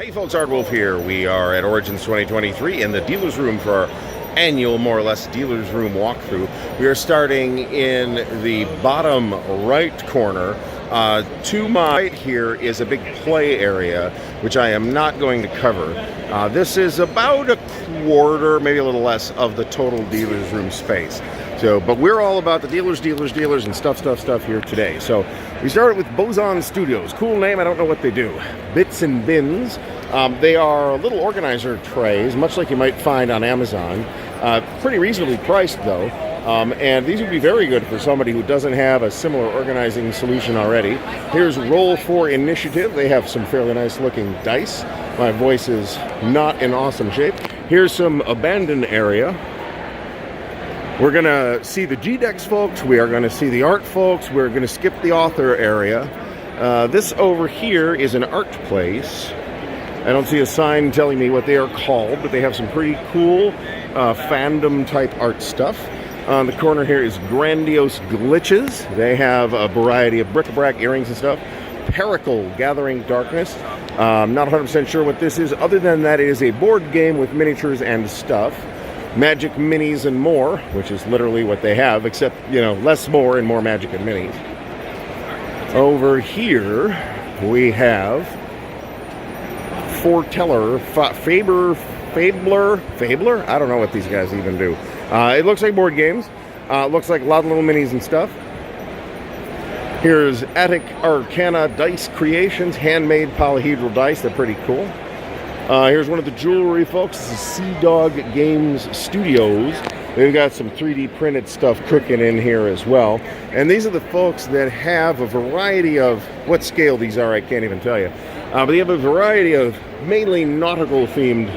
Hey folks, Ardwulf here. We are at Origins 2023 in the dealer's room for our annual, more or less, dealer's room walkthrough. We are starting in the bottom right corner. To my right here is a big play area, which I am not going to cover. This is about a quarter, maybe a little less, of the total dealer's room space. But we're all about the dealers, and stuff here today. So we started with Boson Studios. Cool name, I don't know what they do. Bits and Bins. They are little organizer trays, much like you might find on Amazon. Pretty reasonably priced, though. And these would be very good for somebody who doesn't have a similar organizing solution already. Here's Roll for Initiative. They have some fairly nice looking dice. My voice is not in awesome shape. Here's some Abandoned Area. We're going to see the G-Dex folks. We are going to see the art folks. We're going to skip the author area. This over here is an art place. I don't see a sign telling me what they are called, but they have some pretty cool fandom-type art stuff. On the corner here is Grandiose Glitches. They have a variety of bric-a-brac, earrings and stuff. Pericle, Gathering Darkness. I'm not 100% sure what this is, other than that it is a board game with miniatures and stuff. Magic Minis and More, which is literally what they have, except, less more and more Magic and Minis. Over here, we have Foreteller, Fabler? I don't know what these guys even do. It looks like board games. Looks like a lot of little minis and stuff. Here's Attic Arcana Dice Creations, handmade polyhedral dice. They're pretty cool. Here's one of the jewelry folks. This is Sea Dog Games Studios. They've got some 3D printed stuff cooking in here as well. And these are the folks that have a variety of, what scale these are, I can't even tell you. But they have a variety of mainly nautical themed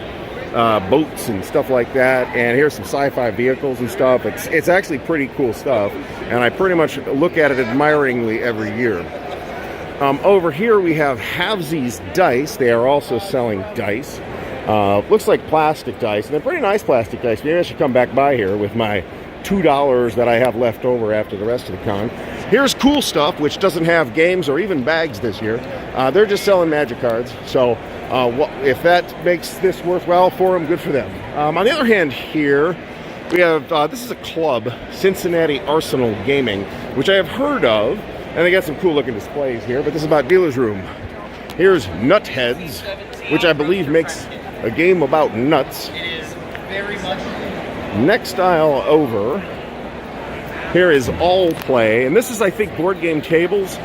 boats and stuff like that. And here's some sci-fi vehicles and stuff. It's actually pretty cool stuff. And I pretty much look at it admiringly every year. Over here we have Halvesies Dice. They are also selling dice. Looks like plastic dice. And they're pretty nice plastic dice. Maybe I should come back by here with my $2 that I have left over after the rest of the con. Here's Cool Stuff, which doesn't have games or even bags this year. They're just selling magic cards. So if that makes this worthwhile for them, good for them. On the other hand here, we have, this is a club, Cincinnati Arsenal Gaming, which I have heard of. And they got some cool looking displays here, but this is about dealer's room. Here's Nutheads, which I believe makes a game about nuts. It is very much. Next aisle over, here is All Play, and this is, I think, board game tables.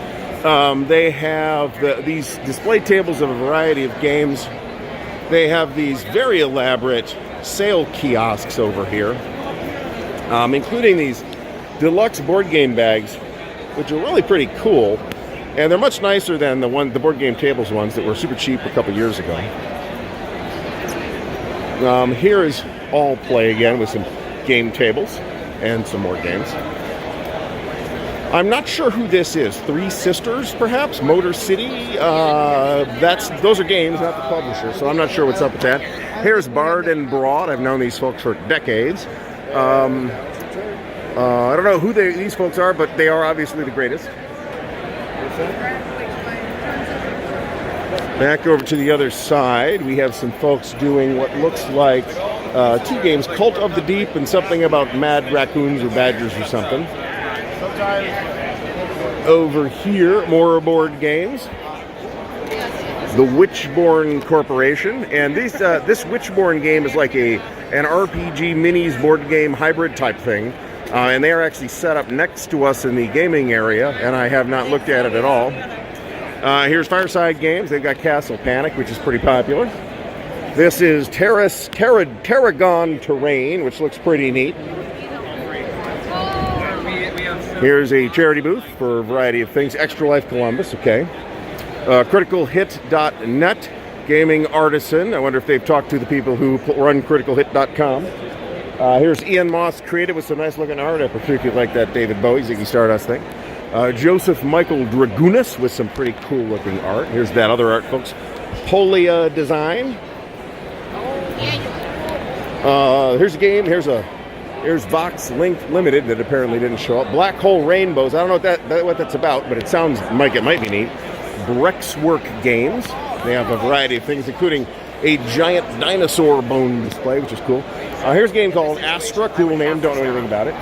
They have these display tables of a variety of games. They have these very elaborate sale kiosks over here, including these deluxe board game bags, which are really pretty cool, and they're much nicer than the board game tables ones that were super cheap a couple years ago. Here is All Play again with some game tables and some more games. I'm not sure who this is. Three Sisters, perhaps? Motor City? Those are games, not the publisher, so I'm not sure what's up with that. Here's Bard and Broad. I've known these folks for decades. I don't know who these folks are, but they are obviously the greatest. Back over to the other side, we have some folks doing what looks like two games, Cult of the Deep and something about mad raccoons or badgers or something. Over here, more board games. The Witchborn Corporation, and this Witchborn game is like an RPG minis board game hybrid type thing. And they are actually set up next to us in the gaming area, and I have not looked at it at all. Here's Fireside Games. They've got Castle Panic, which is pretty popular. This is Tarragon Terrain, which looks pretty neat. Here's a charity booth for a variety of things. Extra Life Columbus, okay. CriticalHit.net, Gaming Artisan. I wonder if they've talked to the people who run CriticalHit.com. Here's Ian Moss Creative with some nice looking art. I particularly like that David Bowie Ziggy Stardust thing. Joseph Michael Dragunas with some pretty cool looking art. Here's that other art, folks. Polia Design. Here's a game. Here's Vox Link Limited that apparently didn't show up. Black Hole Rainbows. I don't know what that's about, but it might be neat. Brexwork Games. They have a variety of things, including a giant dinosaur bone display, which is cool. Here's a game called Astra. Cool name, don't know anything about it.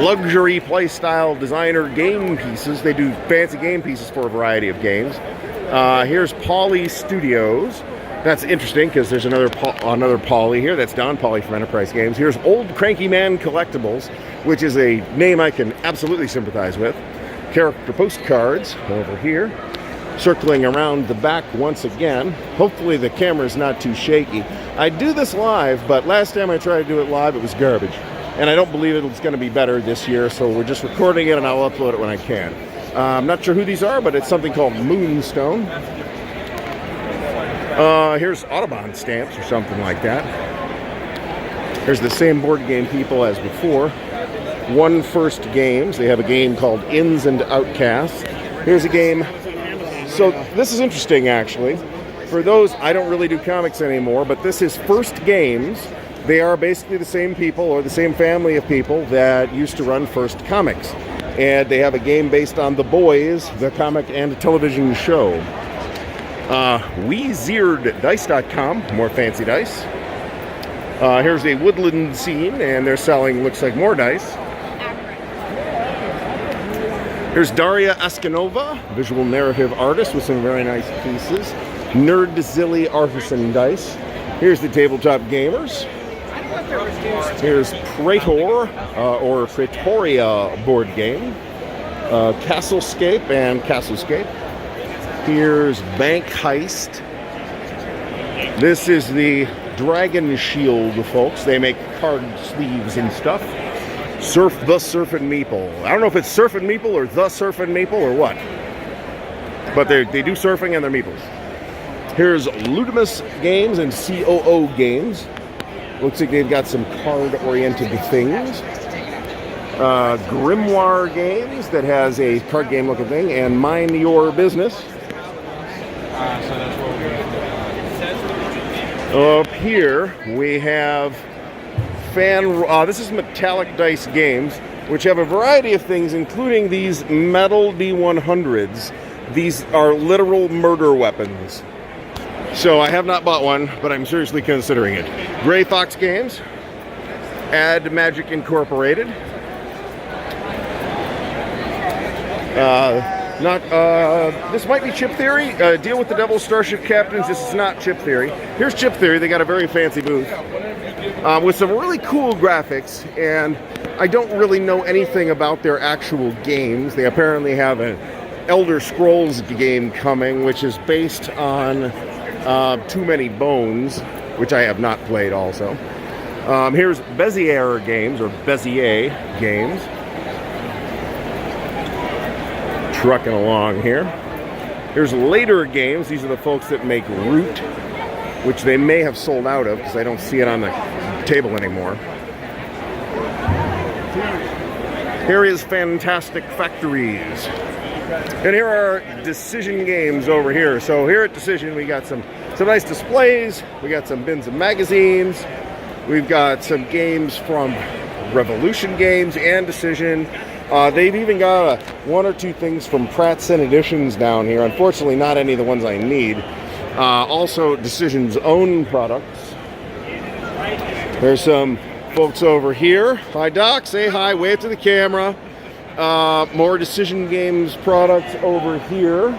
Luxury play-style designer game pieces. They do fancy game pieces for a variety of games. Here's Poly Studios. That's interesting because there's another Poly here. That's Don Poly from Enterprise Games. Here's Old Cranky Man Collectibles, which is a name I can absolutely sympathize with. Character postcards over here. Circling around the back once again. Hopefully the camera's not too shaky. I do this live, but last time I tried to do it live, it was garbage. And I don't believe it's going to be better this year, so we're just recording it and I'll upload it when I can. I'm not sure who these are, but it's something called Moonstone. Here's Audubon stamps or something like that. Here's the same board game people as before. One First Games. They have a game called Ins and Outcasts. Here's a game. So this is interesting, actually. For those, I don't really do comics anymore, but this is First Games. They are basically the same people or the same family of people that used to run First Comics. And they have a game based on The Boys, the comic and television show. WeZearedDice.com, more fancy dice. Here's a woodland scene, and they're selling, looks like, more dice. Here's Daria Askanova, visual narrative artist with some very nice pieces. Nerdzilly Artisan Dice. Here's the Tabletop Gamers. Here's Praetor, or Pretoria board game. Castlescape and Castlescape. Here's Bank Heist. This is the Dragon Shield, folks. They make card sleeves and stuff. Surf the Surfin' Meeple. I don't know if it's Surfin' Meeple or the Surfin' Meeple or what. But they do surfing and they're meeples. Here's Ludimus Games and COO Games. Looks like they've got some card-oriented things. Grimoire Games that has a card game looking thing. And Mind Your Business. Up here we have this is Metallic Dice Games, which have a variety of things, including these metal D100s. These are literal murder weapons. So I have not bought one, but I'm seriously considering it. Gray Fox Games, Ad Magic Incorporated. This might be Chip Theory. Deal with the Devil Starship Captains. This is not Chip Theory. Here's Chip Theory. They got a very fancy booth with some really cool graphics, and I don't really know anything about their actual games. They apparently have an Elder Scrolls game coming, which is based on Too Many Bones, which I have not played also. Here's Bezier Games, or Bezier Games. Trucking along here. Here's Later Games. These are the folks that make Root, which they may have sold out of because I don't see it on the table anymore. Here is Fantastic Factories. And here are Decision Games over here. So here at Decision we got some nice displays. We got some bins of magazines. We've got some games from Revolution Games and Decision. They've even got one or two things from Pratt's and Editions down here. Unfortunately, not any of the ones I need. Also, Decision's own products. There's some folks over here. Hi, Doc. Say hi. Wave to the camera. More Decision Games products over here.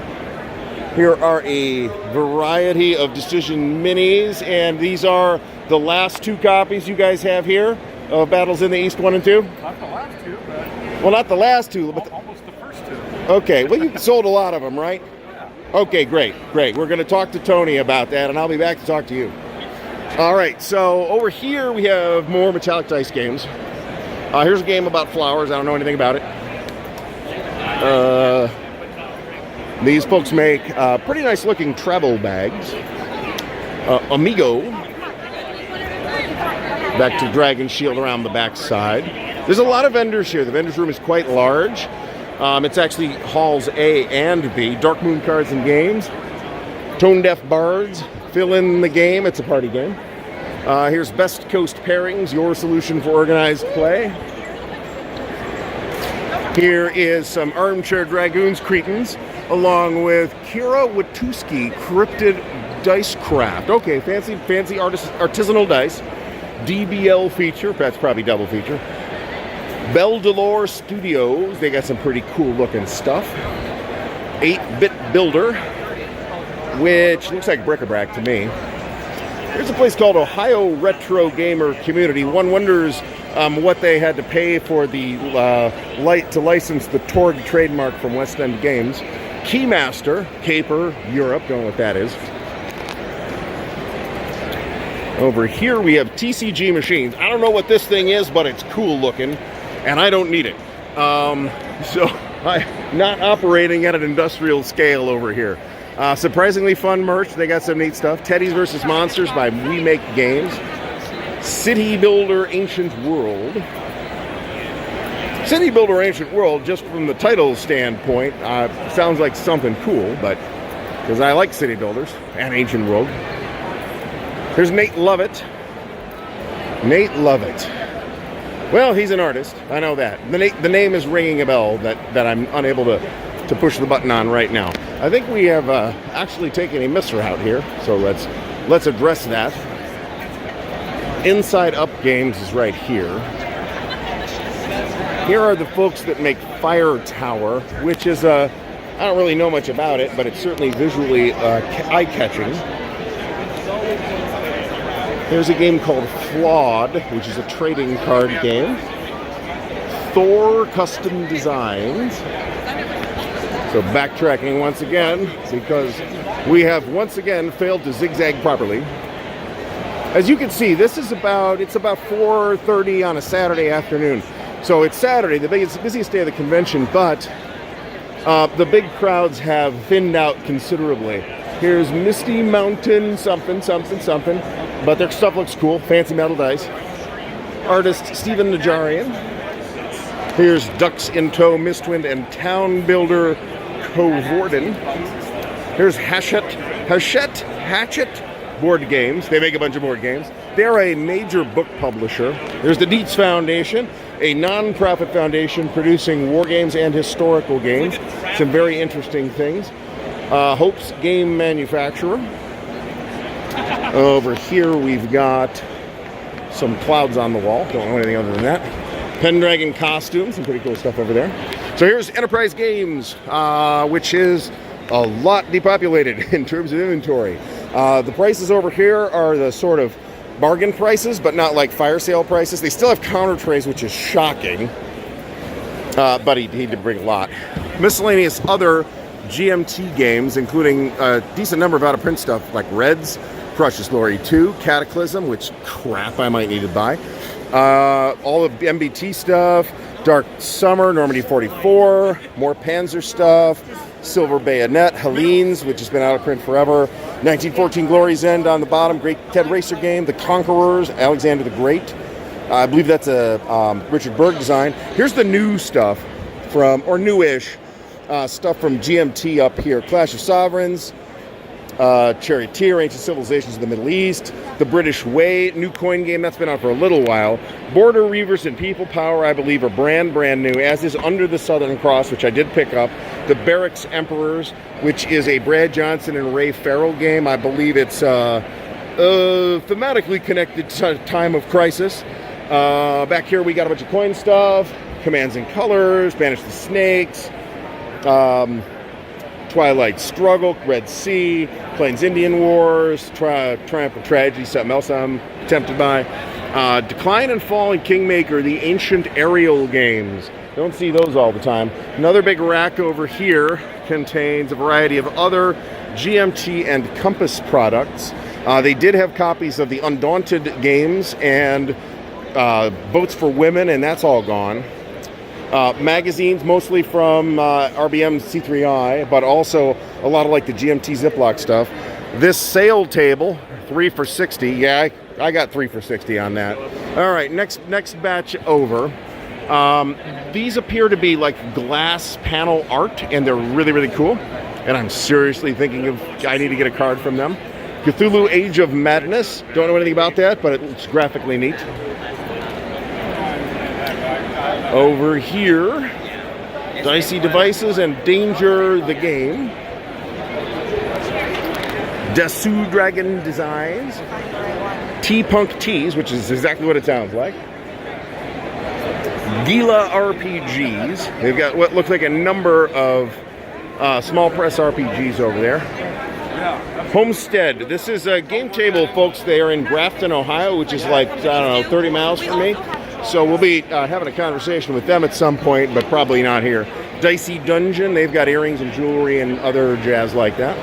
Here are a variety of Decision minis, and these are the last two copies you guys have here of Battles in the East 1 and 2? Not the last two, but... Well, not the last two, but... Almost the first two. Okay, well, you sold a lot of them, right? Yeah. Okay, great. We're going to talk to Tony about that, and I'll be back to talk to you. All right, so over here we have more Metallic Dice Games. Here's a game about flowers. I don't know anything about it. These folks make pretty nice looking travel bags. Amigo. Back to Dragon Shield around the back side. There's a lot of vendors here. The vendors room is quite large. It's actually halls A and B. Dark Moon Cards and Games. Tone Deaf Bards. Fill in the game. It's a party game. Here's Best Coast Pairings, your solution for organized play. Here is some Armchair Dragoons Cretans, along with Kira Watuski Cryptid Dice Craft. Okay, fancy artisanal dice. DBL feature, that's probably double feature. Belle Delore Studios, they got some pretty cool looking stuff. 8-Bit Builder, which looks like bric-a-brac to me. There's a place called Ohio Retro Gamer Community. One wonders what they had to pay for the to license the Torg trademark from West End Games. Keymaster, Caper, Europe, don't know what that is. Over here we have TCG machines. I don't know what this thing is, but it's cool looking, and I don't need it. So I'm not operating at an industrial scale over here. Surprisingly fun merch. They got some neat stuff. Teddies vs. Monsters by We Make Games. City Builder Ancient World. City Builder Ancient World, just from the title standpoint, sounds like something cool, but because I like city builders and Ancient World. Here's Nate Lovett. Nate Lovett. Well, he's an artist. I know that. The name is ringing a bell that I'm unable to push the button on right now. I think we have actually taken a misroute here, so let's address that. Inside Up Games is right here. Here are the folks that make Fire Tower, which is I don't really know much about it, but it's certainly visually eye-catching. There's a game called Flawed, which is a trading card game. Thor Custom Designs. So backtracking once again, because we have once again failed to zigzag properly. As you can see, it's about 4:30 on a Saturday afternoon. So it's Saturday, the busiest day of the convention, but the big crowds have thinned out considerably. Here's Misty Mountain something, but their stuff looks cool. Fancy metal dice. Artist Stephen Najarian. Here's Ducks in Tow, Mistwind, and Town Builder Covorden. Here's Hatchet Board Games. They make a bunch of board games. They're a major book publisher. There's the Dietz Foundation, a non-profit foundation producing war games and historical games. Some very interesting things. Hope's Game Manufacturer. Over here we've got some clouds on the wall. Don't know anything other than that. Pendragon Costumes, some pretty cool stuff over there. So here's Enterprise Games, which is a lot depopulated in terms of inventory. The prices over here are the sort of bargain prices, but not like fire sale prices. They still have counter trays, which is shocking. But he did bring a lot. Miscellaneous other GMT games, including a decent number of out-of-print stuff like Reds, Crush's Glory 2, Cataclysm, which crap I might need to buy. All of the MBT stuff, Dark Summer, Normandy 44, more Panzer stuff, Silver Bayonet, Hellenes, which has been out of print forever, 1914 Glory's End on the bottom, Great Ted Racer game, The Conquerors, Alexander the Great. I believe that's a Richard Berg design. Here's the new stuff from, or newish stuff from GMT up here. Clash of Sovereigns, Charioteer, Ancient Civilizations of the Middle East, The British Way, new coin game that's been out for a little while. Border Reavers and People Power, I believe, are brand new, as is Under the Southern Cross, which I did pick up. The Barracks Emperors, which is a Brad Johnson and Ray Farrell game. I believe it's thematically connected to Time of Crisis. Back here we got a bunch of coin stuff, Commands and Colors, Banish the Snakes, Twilight Struggle, Red Sea, Plains Indian Wars, Triumph of Tragedy, something else I'm tempted by. Decline and Fall and Kingmaker, the ancient aerial games. Don't see those all the time. Another big rack over here contains a variety of other GMT and Compass products. They did have copies of the Undaunted games and Boats for Women, and that's all gone. Magazines, mostly from RBM C3I, but also a lot of like the GMT Ziploc stuff. This sail table, 3 for $60. Yeah, I got 3 for $60 on that. All right, next batch over. These appear to be like glass panel art, and they're really cool. And I'm seriously thinking of, I need to get a card from them. Cthulhu Age of Madness. Don't know anything about that, but it looks graphically neat. Over here, Dicey Devices and Danger the Game. Dasu Dragon Designs. T-Punk Tees, which is exactly what it sounds like. Gila RPGs. They've got what looks like a number of small press RPGs over there. Homestead. This is a game table, folks. They are in Grafton, Ohio, which is like, I don't know, 30 miles from me. So we'll be having a conversation with them at some point, but probably not here. Dicey Dungeon. They've got earrings and jewelry and other jazz like that.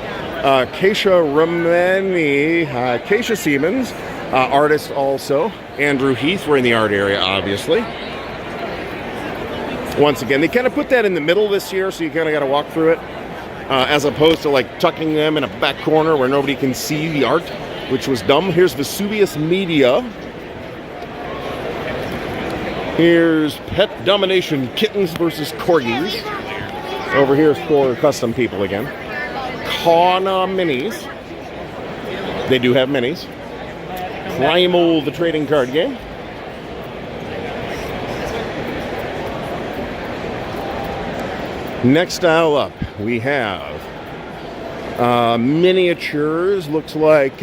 Keisha Romani, Keisha Siemens, artist also. Andrew Heath, we're in the art area, obviously. Once again, they kind of put that in the middle this year, so you kind of got to walk through it, as opposed to like tucking them in a back corner where nobody can see the art, which was dumb. Here's Vesuvius Media. Here's Pet Domination Kittens versus Corgis. Over here is for custom people again. Kana Minis. They do have minis. Primal, the trading card game. Next style up, we have miniatures. Looks like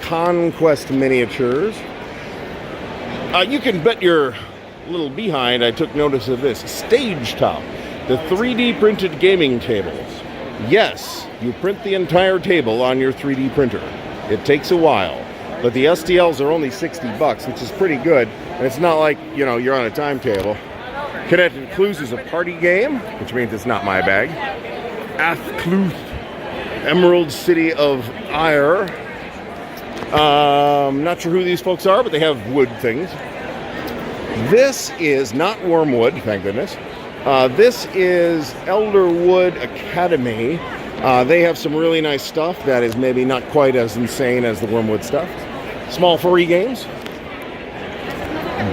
Conquest miniatures. You can bet your little behind I took notice of this. Stage Top, the 3D printed gaming tables. Yes, you print the entire table on your 3D printer. It takes a while, but the STLs are only $60, which is pretty good. And it's not like, you know, you're on a timetable. Connected Clues is a party game, which means it's not my bag. Athcluth, Emerald City of Ire. Not sure who these folks are, but they have wood things. This is not Wormwood, thank goodness. This is Elderwood Academy. They have some really nice stuff that is maybe not quite as insane as the Wormwood stuff. Small furry games.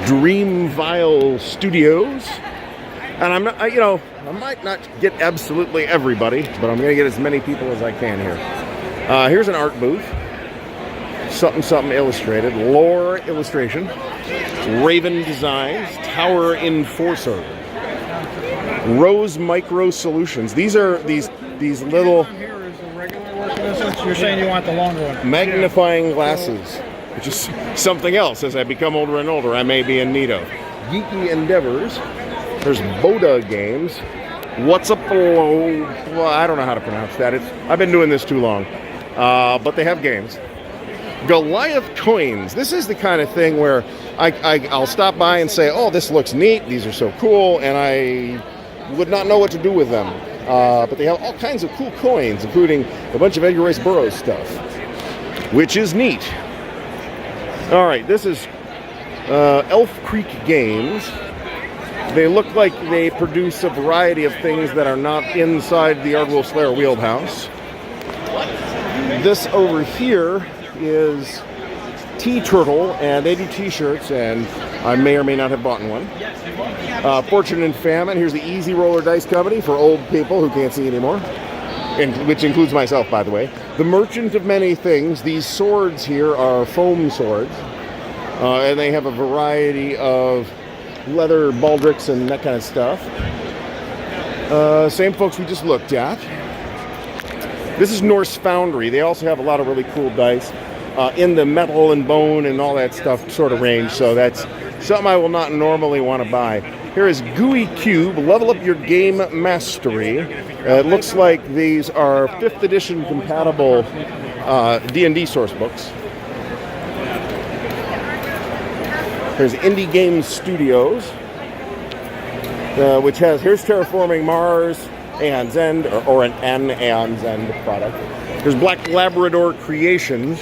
Dreamvile Studios. And I'm not, I might not get absolutely everybody, but I'm going to get as many people as I can here. Here's an art booth. Something Illustrated. Lore Illustration. Raven Designs. Tower Enforcer. Rose Micro Solutions. These are these little. Here is the regular work. You're saying you want the longer one. Magnifying glasses, which is something else. As I become older and older, I may be in need of. Geeky Endeavors. There's Boda Games. What's up? Well, I don't know how to pronounce that. I've been doing this too long. But they have games. Goliath Coins. This is the kind of thing where I'll stop by and say, oh, this looks neat. These are so cool. And I would not know what to do with them. But they have all kinds of cool coins, including a bunch of Edgar Rice Burroughs stuff, which is neat. All right, this is Elf Creek Games. They look like they produce a variety of things that are not inside the Ardwulf Lair wheelhouse. This over here is T-Turtle, and they do t-shirts, and I may or may not have bought one. Fortune and Famine. Here's the Easy Roller Dice Company for old people who can't see anymore, which includes myself, by the way. The Merchant of Many Things. These swords here are foam swords, and they have a variety of leather baldricks and that kind of stuff. Same folks we just looked at. This is Norse Foundry. They also have a lot of really cool dice in the metal and bone and all that stuff sort of range, so that's something I will not normally want to buy. Here is Gooey Cube, Level Up Your Game Mastery. It looks like these are 5th edition compatible D&D source books. There's Indie Game Studios, which has, here's Terraforming Mars, Aeon's End, or an Aeon's End product. There's Black Labrador Creations.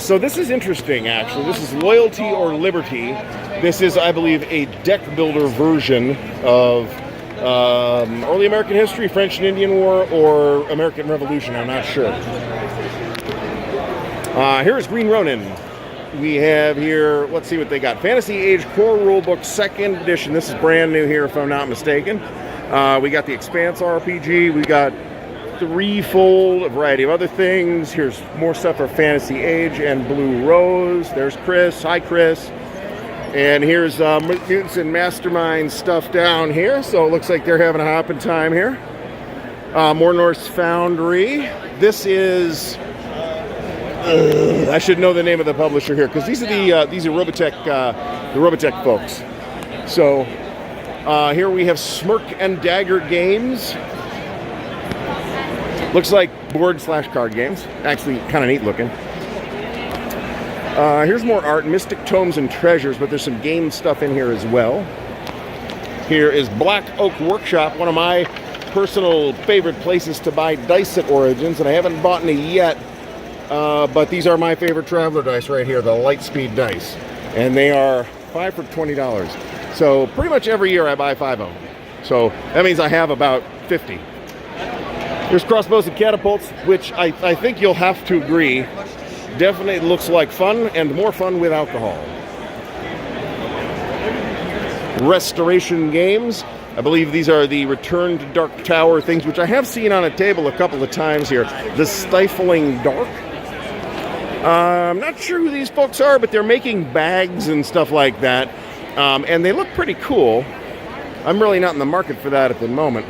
So this is interesting, actually. This is Loyalty or Liberty. This is, I believe, a deck builder version of early American history, French and Indian War, or American Revolution. I'm not sure. Here's Green Ronin. We have here, let's see what they got. Fantasy Age Core Rulebook 2nd edition. This is brand new here, if I'm not mistaken. We got the Expanse RPG. We got Threefold, a variety of other things. Here's more stuff for Fantasy Age and Blue Rose. There's Chris. Hi, Chris. And here's Mutants and Mastermind stuff down here. So it looks like they're having a hopping time here. More Norse Foundry. This is... I should know the name of the publisher here, because these are Robotech, the Robotech folks. So here we have Smirk and Dagger Games. Looks like board/card games. Actually, kind of neat looking. Here's more art, Mystic Tomes and Treasures, but there's some game stuff in here as well. Here is Black Oak Workshop, one of my personal favorite places to buy dice at Origins, and I haven't bought any yet, but these are my favorite Traveler dice right here, the Lightspeed dice, and they are 5 for $20. So pretty much every year I buy 5 of them. So that means I have about 50. There's Crossbows and Catapults, which I think you'll have to agree definitely looks like fun, and more fun with alcohol. Restoration Games. I believe these are the Return to Dark Tower things, which I have seen on a table a couple of times here. The Stifling Dark. I'm not sure who these folks are, but they're making bags and stuff like that. And they look pretty cool. I'm really not in the market for that at the moment.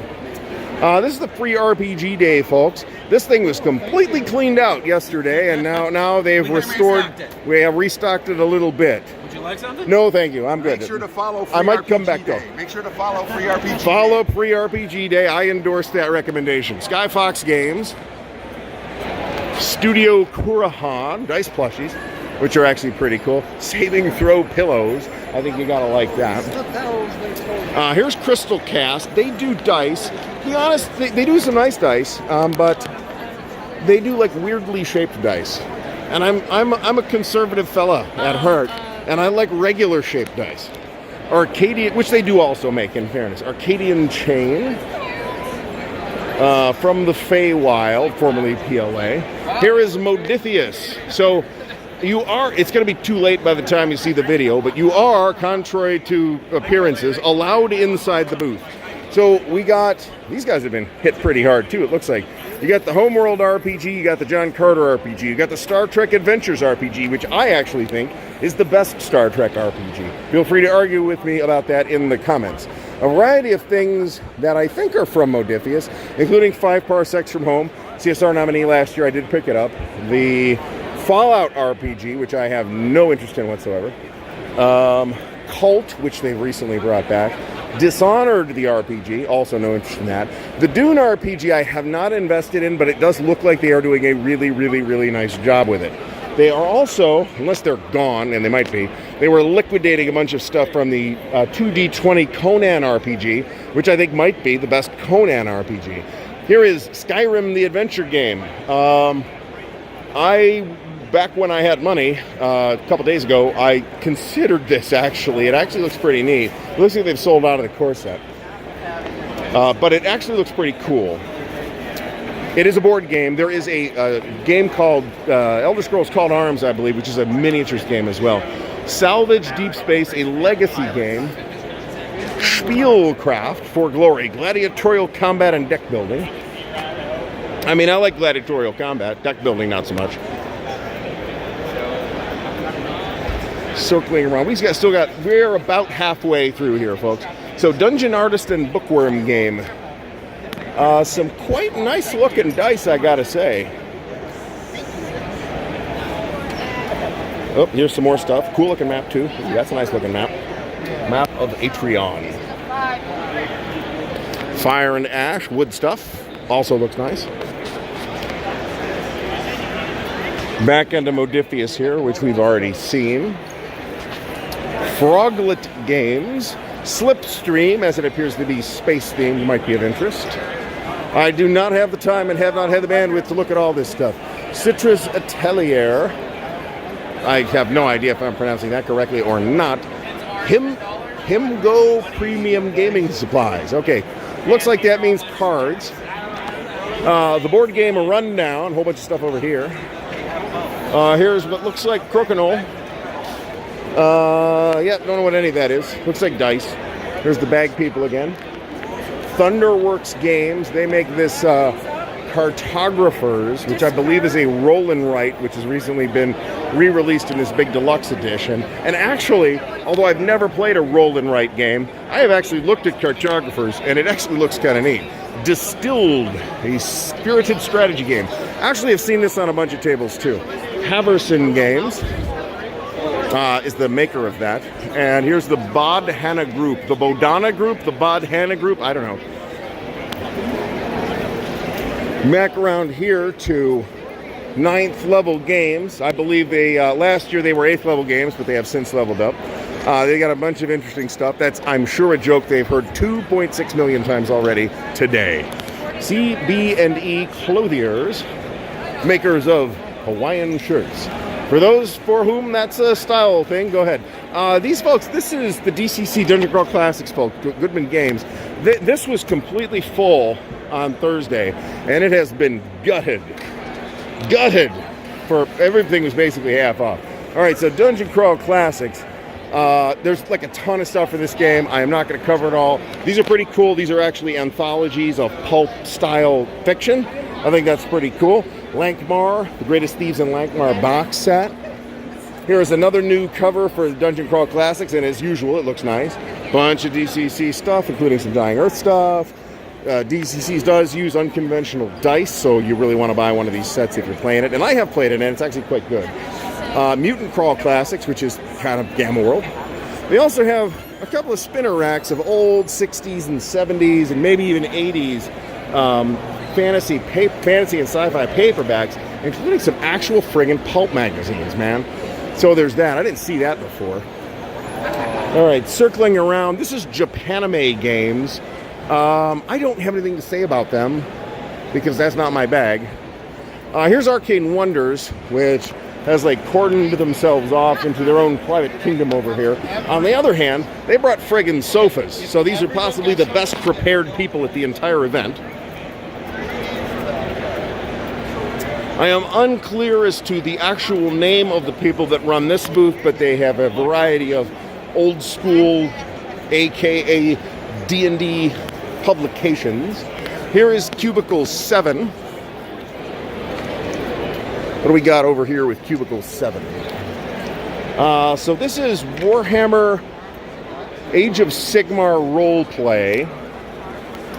This is the free RPG day, folks. This thing was completely cleaned out yesterday, and now they've restored. We have restocked it a little bit. Would you like something? No, thank you. I'm good. Make sure to follow Free I might RPG come back Day. though. Make sure to follow Free RPG Follow Day. Free RPG Day. I endorse that recommendation. Skyfox Games, Studio Kurahan, dice plushies, which are actually pretty cool. Saving Throw pillows. I think you gotta like that. Here's Crystal Cast. They do dice. To be honest, they do some nice dice, but they do like weirdly shaped dice. And I'm a conservative fella at heart, and I like regular shaped dice. Arcadian, which they do also make, in fairness. Arcadian Chain. From the Feywild, formerly PLA. Here is Modiphius. So it's going to be too late by the time you see the video, but you are, contrary to appearances, allowed inside the booth. So we got, these guys have been hit pretty hard too, it looks like. You got the Homeworld RPG, you got the John Carter RPG, you got the Star Trek Adventures RPG, which I actually think is the best Star Trek RPG. Feel free to argue with me about that in the comments. A variety of things that I think are from Modiphius, including 5 Parsecs from Home. CSR nominee last year, I did pick it up. The Fallout RPG, which I have no interest in whatsoever. Cult, which they've recently brought back. Dishonored, the RPG, also no interest in that. The Dune RPG I have not invested in, but it does look like they are doing a really, really, really nice job with it. They are also, unless they're gone, and they might be, they were liquidating a bunch of stuff from the 2D20 Conan RPG, which I think might be the best Conan RPG. Here is Skyrim, the adventure game. Back when I had money, a couple days ago, I considered this actually. It actually looks pretty neat. It looks like they've sold out of the core set. But it actually looks pretty cool. It is a board game. There is a game called Elder Scrolls Called Arms, I believe, which is a miniatures game as well. Salvage Deep Space, a legacy game. Spielcraft for Glory, gladiatorial combat and deck building. I mean, I like gladiatorial combat, deck building not so much. Circling around. We're about halfway through here, folks. So, Dungeon Artist and Bookworm game. Some quite nice looking dice, I gotta say. Oh, here's some more stuff. Cool looking map, too. That's a nice looking map. Map of Atrion. Fire and Ash, wood stuff. Also looks nice. Back into Modiphius here, which we've already seen. Froglet Games. Slipstream, as it appears to be space themed, might be of interest. I do not have the time and have not had the bandwidth to look at all this stuff. Citrus Atelier. I have no idea if I'm pronouncing that correctly or not. Himgo Premium Gaming Supplies. Okay, looks like that means cards. The board game rundown. A whole bunch of stuff over here. Here's what looks like Crokinole. Yeah, don't know what any of that is. Looks like dice. There's the Bag People again. Thunderworks Games. They make this Cartographers, which I believe is a roll and write, which has recently been re-released in this big deluxe edition. And actually, although I've never played a roll and write game, I have actually looked at Cartographers, and it actually looks kind of neat. Distilled, a spirited strategy game. Actually, I've seen this on a bunch of tables too. Haverson Games is the maker of that. And here's the Bodhana Group. The Bodhana Group? The Bodhana Group? I don't know. Back around here to 9th level games. I believe they last year they were 8th level games, but they have since leveled up. They got a bunch of interesting stuff. That's, I'm sure, a joke they've heard 2.6 million times already today. CB&E Clothiers, makers of Hawaiian shirts. For those for whom that's a style thing, go ahead. These folks, this is the DCC Dungeon Crawl Classics folks, Goodman Games. This was completely full on Thursday, and it has been gutted. For everything was basically half off. All right, so Dungeon Crawl Classics. There's like a ton of stuff for this game. I am not going to cover it all. These are pretty cool. These are actually anthologies of pulp-style fiction. I think that's pretty cool. Lankmar, the Greatest Thieves in Lankmar box set. Here's another new cover for the Dungeon Crawl Classics, and as usual, it looks nice. Bunch of DCC stuff, including some Dying Earth stuff. DCC does use unconventional dice, so you really want to buy one of these sets if you're playing it. And I have played it, and it's actually quite good. Mutant Crawl Classics, which is kind of Gamma World. They also have a couple of spinner racks of old 60s and 70s and maybe even 80s fantasy and sci-fi paperbacks, including some actual friggin' pulp magazines, man. So there's that. I didn't see that before. All right, circling around. This is Japanime Games. I don't have anything to say about them because that's not my bag. Here's Arcane Wonders, which has like cordoned themselves off into their own private kingdom over here. On the other hand, they brought friggin' sofas, so these are possibly the best prepared people at the entire event. I am unclear as to the actual name of the people that run this booth, but they have a variety of old school, aka D&D publications. Here is Cubicle 7. What do we got over here with Cubicle 7? So this is Warhammer Age of Sigmar roleplay.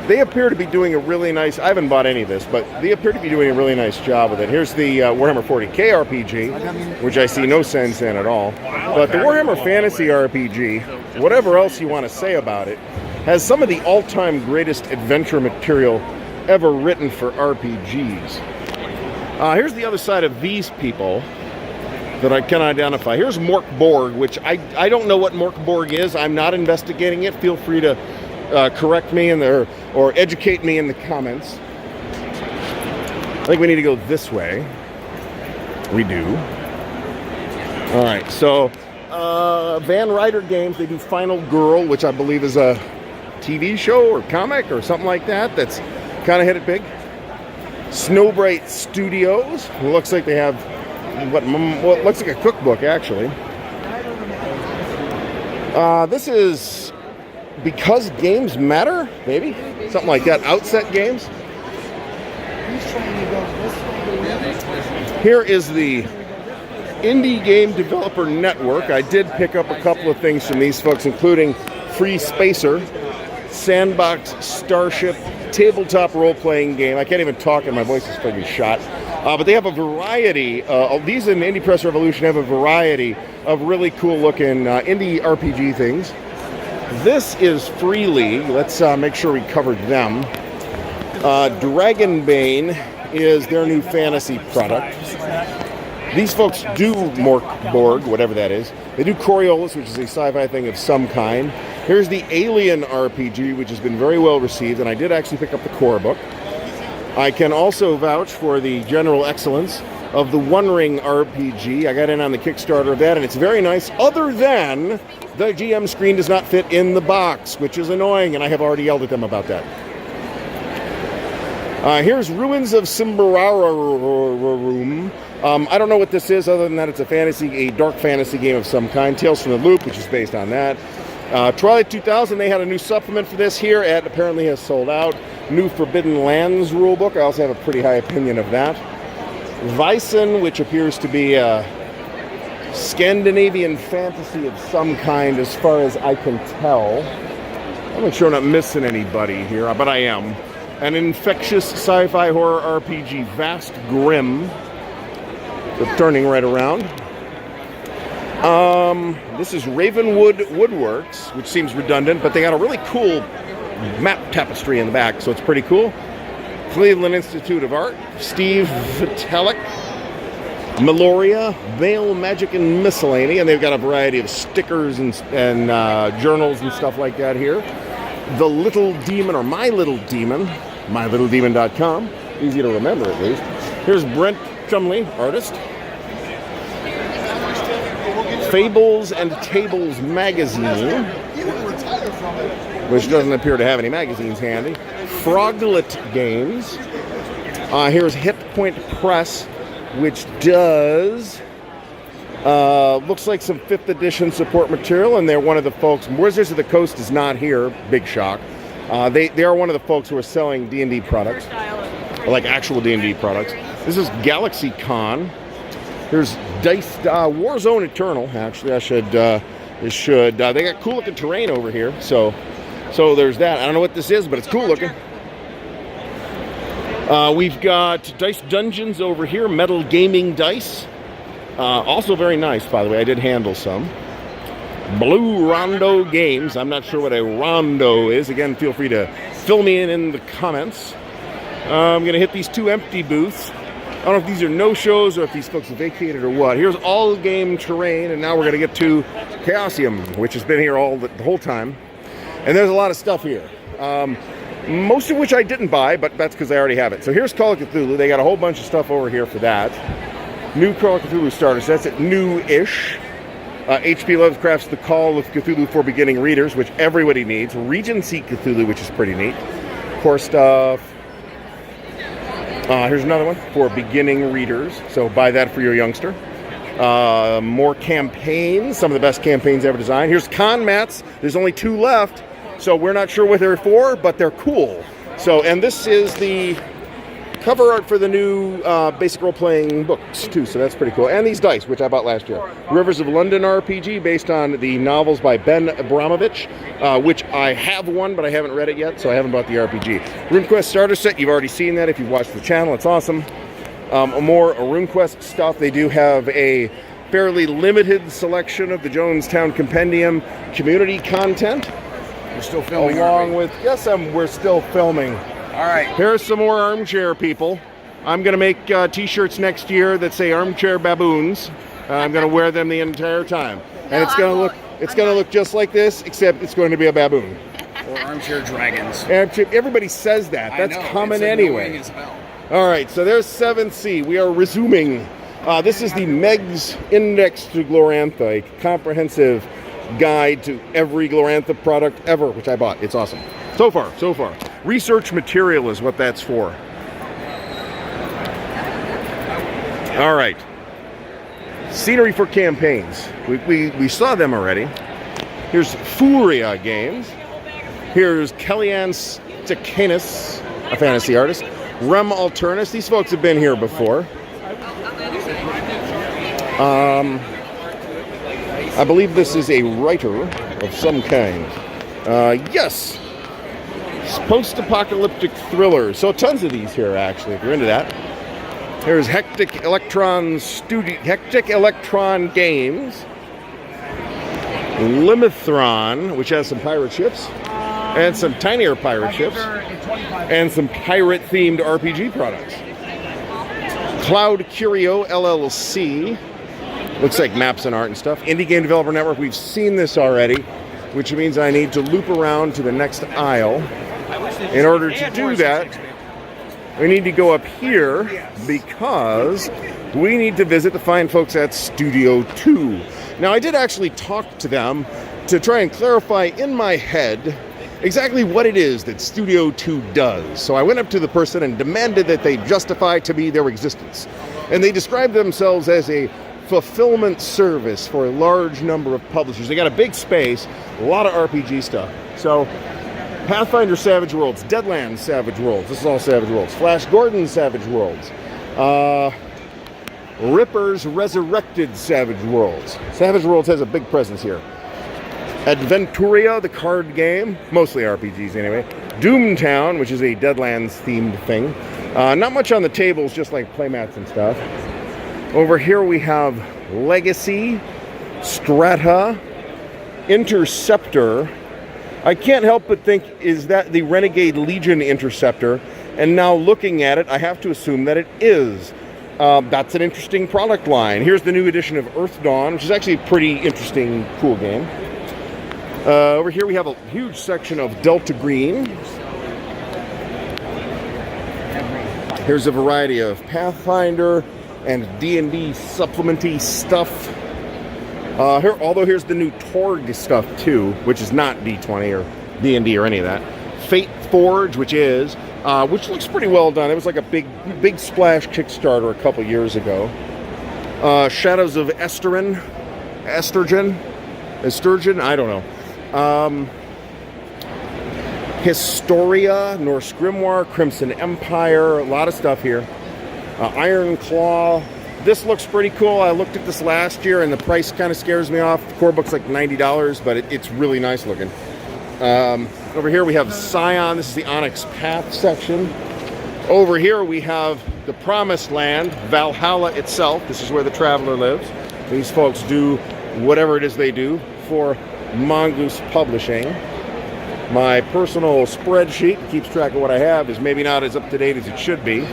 They appear to be doing a really nice... I haven't bought any of this, but they appear to be doing a really nice job with it. Here's the Warhammer 40k RPG, which I see no sense in at all. But the Warhammer Fantasy RPG, whatever else you want to say about it, has some of the all-time greatest adventure material ever written for RPGs. Here's the other side of these people that I can identify. Here's Mork Borg, which I don't know what Mork Borg is. I'm not investigating it. Feel free to correct me in there or educate me in the comments. I think we need to go this way. We do. All right, so Van Ryder Games, they do Final Girl, which I believe is a TV show or comic or something like that. That's kind of hit it big. Snowbright Studios. It looks like they have what looks like a cookbook, actually. This is Because Games Matter, maybe? Something like that. Outset Games. Here is the Indie Game Developer Network. I did pick up a couple of things from these folks, including Free Spacer, Sandbox Starship, tabletop role-playing game. I can't even talk and my voice is pretty shot. But they have a variety. These in Indie Press Revolution have a variety of really cool-looking indie RPG things. This is Free League. Let's make sure we covered them. Dragonbane is their new fantasy product. These folks do Mork Borg, whatever that is. They do Coriolis, which is a sci-fi thing of some kind. Here's the Alien RPG, which has been very well received, and I did actually pick up the core book. I can also vouch for the general excellence of the One Ring RPG. I got in on the Kickstarter of that, and it's very nice, other than the GM screen does not fit in the box, which is annoying, and I have already yelled at them about that. Here's Ruins of Simbararum. I don't know what this is, other than that it's a dark fantasy game of some kind. Tales from the Loop, which is based on that. Twilight 2000, they had a new supplement for this here. It apparently has sold out. new Forbidden Lands rulebook. I also have a pretty high opinion of that. Vysen, which appears to be a Scandinavian fantasy of some kind as far as I can tell. I'll make sure I'm not missing anybody here, but I am. An infectious sci-fi horror RPG, Vast Grim. They're turning right around. This is Ravenwood Woodworks, which seems redundant, but they got a really cool map tapestry in the back, so it's pretty cool. Cleveland Institute of Art, Steve Vitalik, Meloria, Veil, Magic, and Miscellany, and they've got a variety of stickers and journals and stuff like that here. The Little Demon, or My Little Demon, mylittledemon.com, easy to remember at least. Here's Brent Chumley, artist. Fables and Tables magazine, which doesn't appear to have any magazines handy. Froglet Games. Here's Hit Point Press, which does looks like some 5th edition support material, and they're one of the folks. Wizards of the Coast is not here. Big shock. They are one of the folks who are selling D&D products, like actual D&D products. This is Galaxy Con. Here's Dice Warzone Eternal. Actually, they got cool looking terrain over here. So there's that. I don't know what this is, but it's cool looking. We've got Dice Dungeons over here, metal gaming dice. Also very nice, by the way. I did handle some. Blue Rondo Games. I'm not sure what a rondo is. Again, feel free to fill me in the comments. I'm going to hit these 2 empty booths. I don't know if these are no-shows or if these folks have vacated or what. Here's all game terrain, and now we're going to get to Chaosium, which has been here the whole time. And there's a lot of stuff here. Most of which I didn't buy, but that's because I already have it. So here's Call of Cthulhu. They got a whole bunch of stuff over here for that. New Call of Cthulhu starters. That's it, new-ish. H.P. Lovecraft's The Call of Cthulhu for beginning readers, which everybody needs. Regency Cthulhu, which is pretty neat. Core stuff. Here's another one for beginning readers. So buy that for your youngster. More campaigns. Some of the best campaigns ever designed. Here's con mats. There's only 2 left. So we're not sure what they're for, but they're cool. So, and this is the cover art for the new basic role-playing books, too. So that's pretty cool. And these dice, which I bought last year. Rivers of London RPG, based on the novels by Ben Abramovich, which I have one, but I haven't read it yet, so I haven't bought the RPG. RuneQuest starter set, you've already seen that if you've watched the channel. It's awesome. More RuneQuest stuff. They do have a fairly limited selection of the Jonestown Compendium community content. We're still filming, along with, yes, we're still filming. All right. Here's some more armchair people. I'm going to make t-shirts next year that say Armchair Baboons. I'm going to wear them the entire time. And it's going to look just like this, except it's going to be a baboon. Or Armchair Dragons. Everybody says that. That's common anyway. All right, so there's 7C. We are resuming. This is the Meg's Index to Glorantha, a comprehensive guide to every Glorantha product ever, which I bought. It's awesome. So far. Research material is what that's for. All right. Scenery for campaigns. We saw them already. Here's Furia Games. Here's Kellyanne Stakanis, a fantasy artist. Rem Alternus. These folks have been here before. I believe this is a writer of some kind. Yes. Post-apocalyptic thriller. So tons of these here, actually, if you're into that. Here's Hectic Electron Games. Limithron, which has some pirate ships. And some tinier pirate ships. And some pirate-themed RPG products. Cloud Curio LLC. Looks like maps and art and stuff. Indie Game Developer Network. We've seen this already, which means I need to loop around to the next aisle. In order to do that, we need to go up here because we need to visit the fine folks at Studio 2. Now, I did actually talk to them to try and clarify in my head exactly what it is that Studio 2 does. So I went up to the person and demanded that they justify to me their existence. And they described themselves as a fulfillment service for a large number of publishers. They got a big space, a lot of RPG stuff. So Pathfinder Savage Worlds, Deadlands Savage Worlds. This is all Savage Worlds. Flash Gordon Savage Worlds. Ripper's Resurrected Savage Worlds. Savage Worlds has a big presence here. Adventuria, the card game. Mostly RPGs anyway. Doomtown, which is a Deadlands themed thing. Not much on the tables, just like playmats and stuff. Over here we have Legacy, Strata, Interceptor. I can't help but think, is that the Renegade Legion Interceptor? And now looking at it, I have to assume that it is. That's an interesting product line. Here's the new edition of Earth Dawn, which is actually a pretty interesting, cool game. Over here we have a huge section of Delta Green. Here's a variety of Pathfinder and D&D supplementy stuff. Although here's the new Torg stuff too, which is not D20 or D&D or any of that. Fate Forge, which looks pretty well done. It was like a big splash Kickstarter a couple years ago. Shadows of Esturgen, I don't know. Historia, Norse Grimoire, Crimson Empire, a lot of stuff here. Iron Claw. This looks pretty cool. I looked at this last year and the price kind of scares me off. The core book's like $90, but it's really nice looking. Over here we have Scion. This is the Onyx Path section. Over here we have the Promised Land, Valhalla itself. This is where the Traveler lives. These folks do whatever it is they do for Mongoose Publishing. My personal spreadsheet that keeps track of what I have is maybe not as up to date as it should be.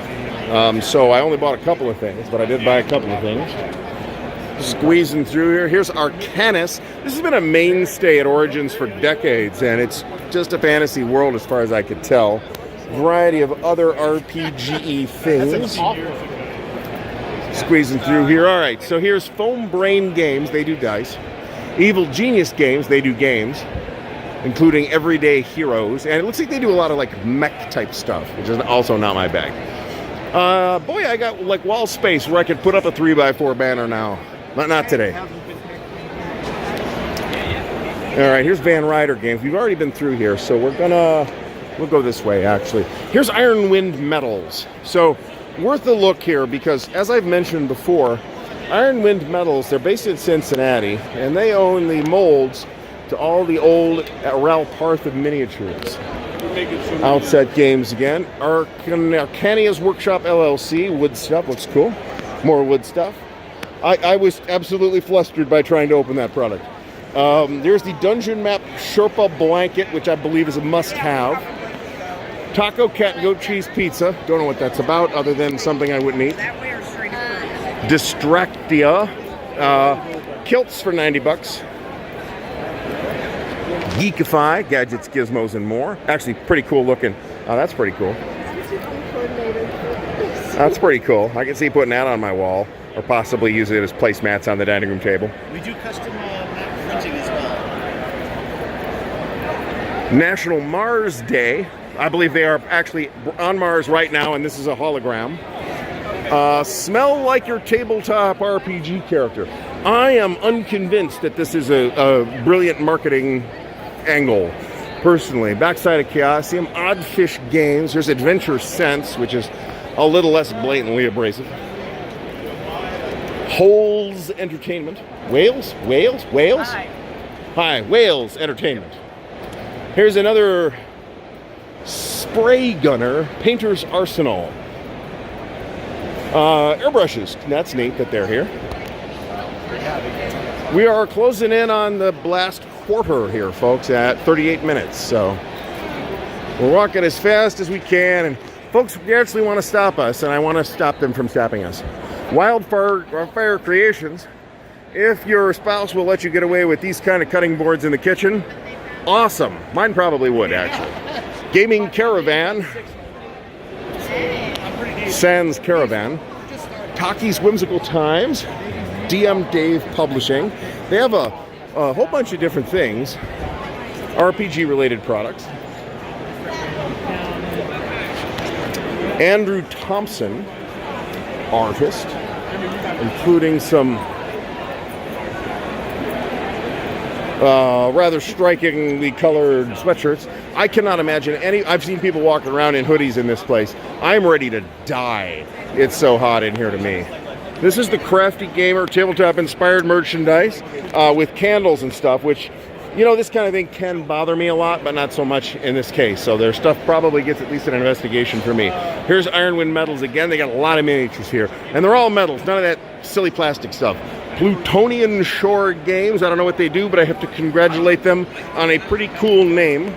So I only bought a couple of things, but I did buy a couple of things. Squeezing through here. Here's Arcanus. This has been a mainstay at Origins for decades, and it's just a fantasy world as far as I could tell. Variety of other RPG things. Squeezing through here. All right, so here's Foam Brain Games. They do dice. Evil Genius Games. They do games, including Everyday Heroes. And it looks like they do a lot of like mech type stuff, which is also not my bag. Boy, I got like wall space where I could put up a 3x4 banner now. Not today. All right, here's Van Ryder Games. We've already been through here, so we'll go this way actually. Here's Iron Wind Metals. So worth a look here because, as I've mentioned before, Iron Wind Metals, they're based in Cincinnati, and they own the molds to all the old Ralph Parth of miniatures. Outset Games again. Arcania's Workshop LLC. Wood stuff. Looks cool. More wood stuff. I was absolutely flustered by trying to open that product. There's the Dungeon Map Sherpa Blanket, which I believe is a must-have. Taco Cat Goat Cheese Pizza. Don't know what that's about, other than something I wouldn't eat. Distractia. Kilts for $90. Geekify, gadgets, gizmos, and more. Actually, pretty cool looking. Oh, that's pretty cool. That's pretty cool. I can see putting that on my wall, or possibly use it as placemats on the dining room table. We do custom map printing as well. National Mars Day. I believe they are actually on Mars right now, and this is a hologram. Smell like your tabletop RPG character. I am unconvinced that this is a brilliant marketing angle, personally. Backside of Chaosium, Oddfish Games. There's Adventure Sense, which is a little less blatantly abrasive. Holes Entertainment. Wales? Hi, Wales Entertainment. Here's another Spray Gunner, Painter's Arsenal. Airbrushes. That's neat that they're here. We are closing in on the last quarter here, folks, at 38 minutes. So we're walking as fast as we can, and folks actually want to stop us, and I want to stop them from stopping us. Wildfire Creations. If your spouse will let you get away with these kind of cutting boards in the kitchen, awesome. Mine probably would, actually. Gaming Caravan. Sans Caravan. Taki's Whimsical Times. DM Dave Publishing. They have a whole bunch of different things. RPG related products. Andrew Thompson, artist, including some rather strikingly colored sweatshirts. I cannot imagine any. I've seen people walking around in hoodies in this place. I'm ready to die. It's so hot in here to me. This is the Crafty Gamer tabletop inspired merchandise with candles and stuff, which, you know, this kind of thing can bother me a lot, but not so much in this case. So their stuff probably gets at least an investigation for me. Here's Ironwind Metals again. They got a lot of miniatures here, and they're all metals, none of that silly plastic stuff. Plutonian Shore Games. I don't know what they do, but I have to congratulate them on a pretty cool name.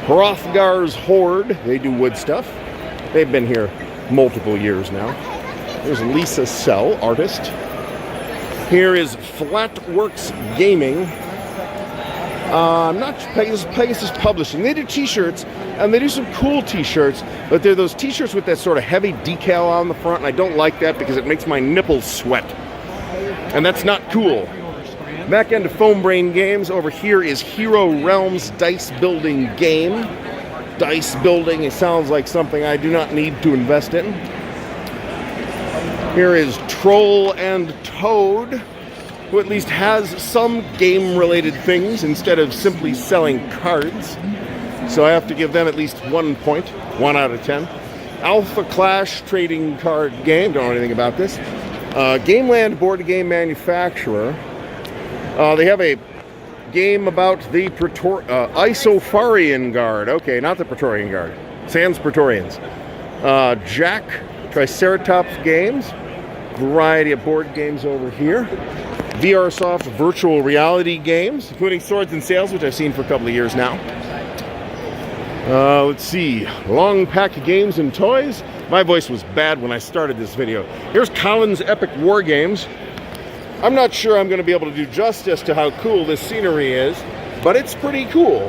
Hrothgar's Horde. They do wood stuff. They've been here multiple years now. There's Lisa Sell, artist. Here is Flatworks Gaming. I'm not Pegasus Publishing. They do t-shirts, and they do some cool t-shirts, but they're those t-shirts with that sort of heavy decal on the front, and I don't like that because it makes my nipples sweat. And that's not cool. Back into Foam Brain Games. Over here is Hero Realms Dice Building Game. Dice building, it sounds like something I do not need to invest in. Here is Troll and Toad, who at least has some game-related things instead of simply selling cards. So I have to give them at least 1 point, 1 out of 10. Alpha Clash trading card game, don't know anything about this. Gameland board game manufacturer. They have a game about the Isofarian Guard. Okay, not the Praetorian Guard. Sans Praetorians. Jack Triceratops Games. Variety of board games over here. VRSoft virtual reality games, including Swords and Sails, which I've seen for a couple of years now. Let's see. Long Pack Games and Toys. My voice was bad when I started this video. Here's Colin's Epic War Games. I'm not sure I'm going to be able to do justice to how cool this scenery is, but it's pretty cool.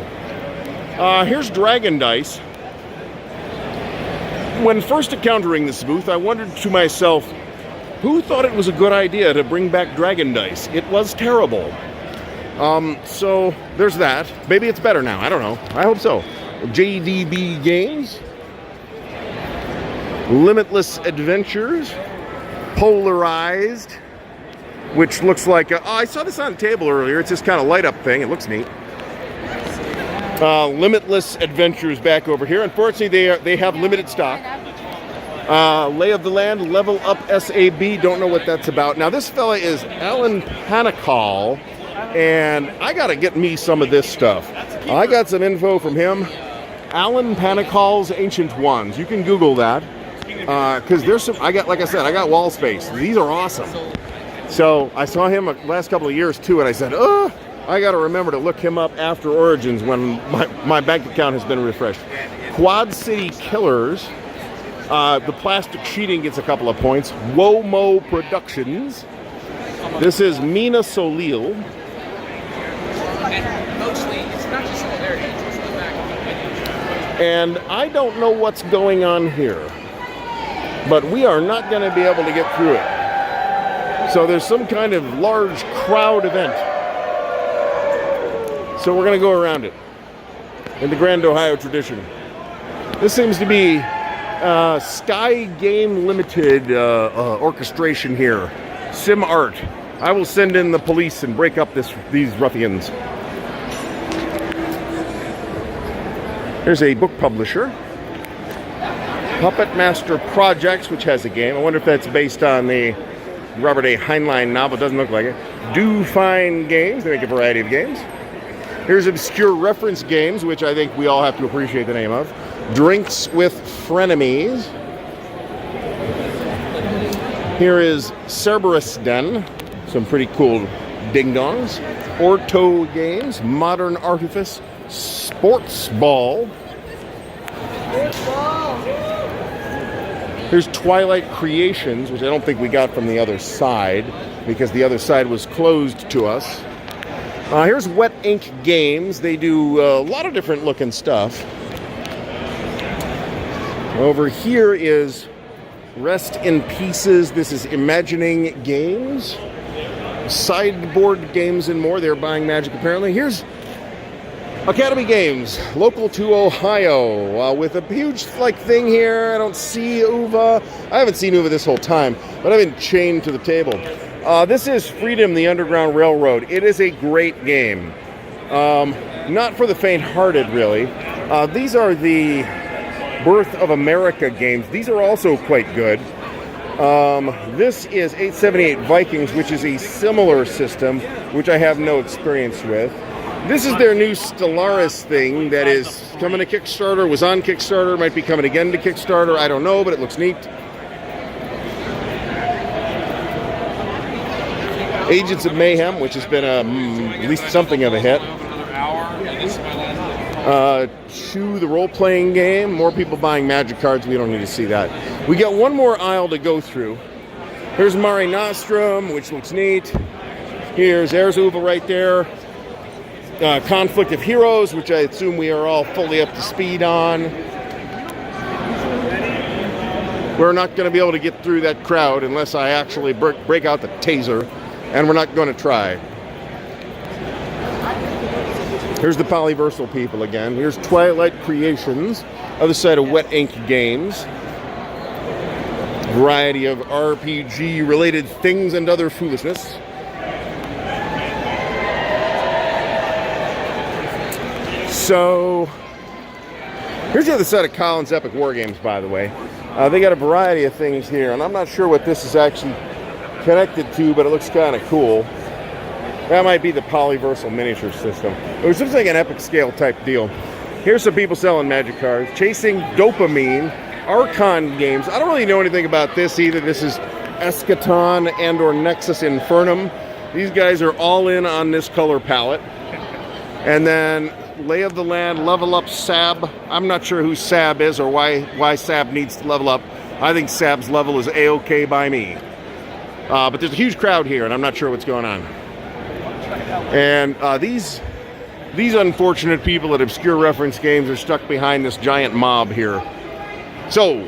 Here's Dragon Dice. When first encountering this booth, I wondered to myself, who thought it was a good idea to bring back Dragon Dice? It was terrible. So there's that. Maybe it's better now. I don't know. I hope so. JDB Games. Limitless Adventures. Polarized. Which looks like... I saw this on the table earlier. It's this kind of light-up thing. It looks neat. Limitless Adventures back over here. Unfortunately, they have limited stock. Lay of the Land, Level Up SAB. Don't know what that's about. Now, this fella is Alan Panicall, and I got to get me some of this stuff. I got some info from him. Alan Panicall's Ancient Ones. You can Google that, because there's some. Like I said, I got wall space. These are awesome. So I saw him the last couple of years too, and I said, oh, I got to remember to look him up after Origins when my bank account has been refreshed. Quad City Killers. The plastic sheeting gets a couple of points. Womo Productions. This is Mina Solil. And mostly, it's not just similarity, it's also the back. And I don't know what's going on here, but we are not going to be able to get through it. So there's some kind of large crowd event. So we're going to go around it in the Grand Ohio tradition. This seems to be Sky Game Limited orchestration here. Sim Art. I will send in the police and break up these ruffians. Here's a book publisher. Puppet Master Projects, which has a game. I wonder if that's based on the Robert A. Heinlein novel. Doesn't look like it. Do Fine Games. They make a variety of games. Here's Obscure Reference Games, which I think we all have to appreciate the name of. Drinks with Frenemies. Here is Cerberus Den. Some pretty cool ding-dongs. Orto Games. Modern Artifice. Sports Ball. Here's Twilight Creations, which I don't think we got from the other side, because the other side was closed to us. Here's Wet Ink Games. They do a lot of different looking stuff. Over here is Rest in Pieces. This is Imagining Games. Sideboard Games and more. They're buying Magic apparently. Here's Academy Games, local to Ohio, with a huge thing here. I don't see Uva. I haven't seen Uva this whole time, but I've been chained to the table. This is Freedom, the Underground Railroad. It is a great game. Not for the faint-hearted, really. These are the Birth of America games. These are also quite good. This is 878 Vikings, which is a similar system, which I have no experience with. This is their new Stellaris thing that is coming to Kickstarter, was on Kickstarter, might be coming again to Kickstarter, I don't know, but it looks neat. Agents of Mayhem, which has been at least something of a hit. Chew, the role-playing game. More people buying Magic cards. We don't need to see that. We got one more aisle to go through. Here's Mare Nostrum, which looks neat. Here's Ardwulf right there. Conflict of Heroes, which I assume we are all fully up to speed on. We're not going to be able to get through that crowd unless I actually break out the taser, and we're not going to try. Here's the Polyversal people again. Here's Twilight Creations, other side of Wet Ink Games. Variety of RPG-related things and other foolishness. So, here's the other side of Colin's Epic War Games, by the way. They got a variety of things here, and I'm not sure what this is actually connected to, but it looks kind of cool. That might be the Polyversal miniature system. It was just like an epic scale type deal. Here's some people selling Magic cards. Chasing Dopamine, Archon Games. I don't really know anything about this either. This is Eschaton and or Nexus Infernum. These guys are all in on this color palette. And then Lay of the Land, Level Up Sab. I'm not sure who Sab is or why Sab needs to level up. I think Sab's level is A-OK by me. But there's a huge crowd here, and I'm not sure what's going on. And these unfortunate people at Obscure Reference Games are stuck behind this giant mob here. So,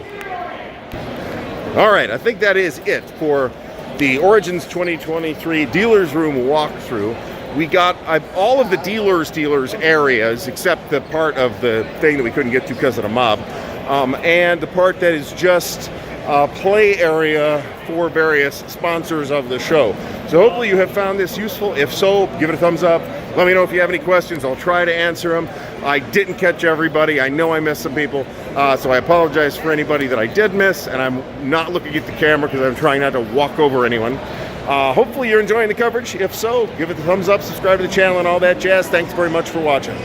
all right, I think that is it for the Origins 2023 Dealer's Room walkthrough. We got all of the dealers areas except the part of the thing that we couldn't get to because of the mob, and the part that is just play area for various sponsors of the show. So hopefully you have found this useful. If so, give it a thumbs up. Let me know if you have any questions. I'll try to answer them. I didn't catch everybody. I know I missed some people, so I apologize for anybody that I did miss, and I'm not looking at the camera because I'm trying not to walk over anyone. Hopefully you're enjoying the coverage. If so, give it a thumbs up, subscribe to the channel, and all that jazz. Thanks very much for watching.